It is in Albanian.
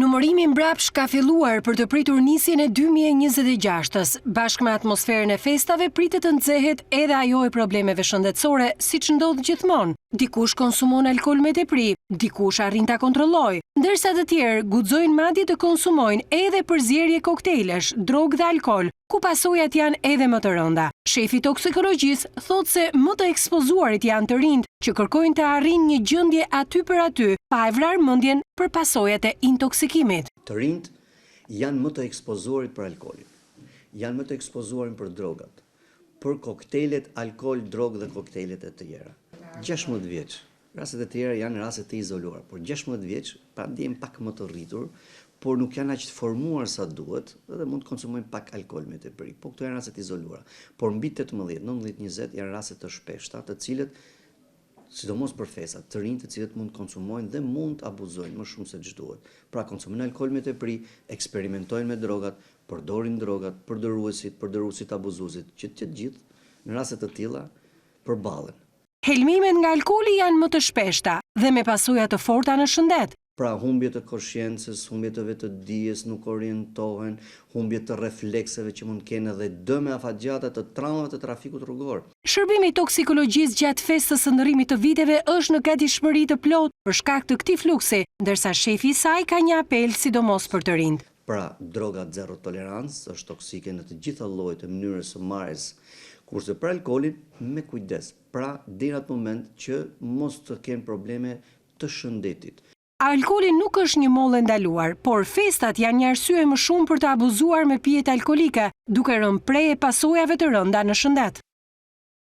Numërimi mbrapsht ka filluar për të pritur nisjen e 2026-s. Bashkë me atmosferën e festave pritet të nxehet edhe ajo e problemeve shëndetësore, siç ndodh gjithmonë. Dikush konsumon alkool me tepri, dikush arrin ta kontrollojë, ndërsa të tjerë guxojnë madje të konsumojnë edhe përzierje koktejlesh, drogë dhe alkool, ku pasojat janë edhe më të rënda. Shefi toksikologjisë thotë se më të ekspozuarit janë të rinjt që kërkojnë të arrin një gjendje aty për aty, pa e vrarë mendjen për pasojat e intoksikimit. Të rinjt janë më të ekspozuarit për alkoolin, janë më të ekspozuarit për drogat, për koktejlet, alkool, drogë dhe koktejlet e tjera. 16 vjeç, rastet e tjera janë rastet të izoluara, por 16 vjeç pa ndjen pak më të rritur, por nuk janë aq të formuar sa duhet dhe mund të konsumojnë pak alkool me tepri. Po këto janë raste të izoluara. Por mbi 18, 19, 20 janë raste të shpeshta, të cilët sidomos për festa, të rinj të cilët mund të konsumojnë dhe mund të abuzojnë më shumë se ç'duhet. Pra konsumojnë alkool me tepri, eksperimentojnë me drogat, përdorin drogat, përdoruesit abuzuesit, që të gjithë në raste të tilla përballen. Helmimet nga alkooli janë më të shpeshta dhe me pasoja të forta në shëndet. Pra humbje të konsciencës, humbje të vetëdijes, nuk orientohen, humbje të reflekseve që mund kenë edhe dëme afatgjata të traumave të trafikut rrugor. Shërbimi toksikologjisë gjatë festës së ndërrimit të viteve është në gatishmëri të plotë për shkak të këtij fluksi, ndërsa shefi i saj ka një apel sidomos për të rinjt. Pra drogat zero tolerancë është toksike në të gjitha llojet e mënyrës së marrjes, kurse për alkoolin me kujdes. Pra deri në atë moment që mos të kenë probleme të shëndetit. Alkooli nuk është një mollë e ndaluar, por festat janë një arsye më shumë për të abuzuar me pijet alkolike, duke rënë prej e pasojave të rënda në shëndet.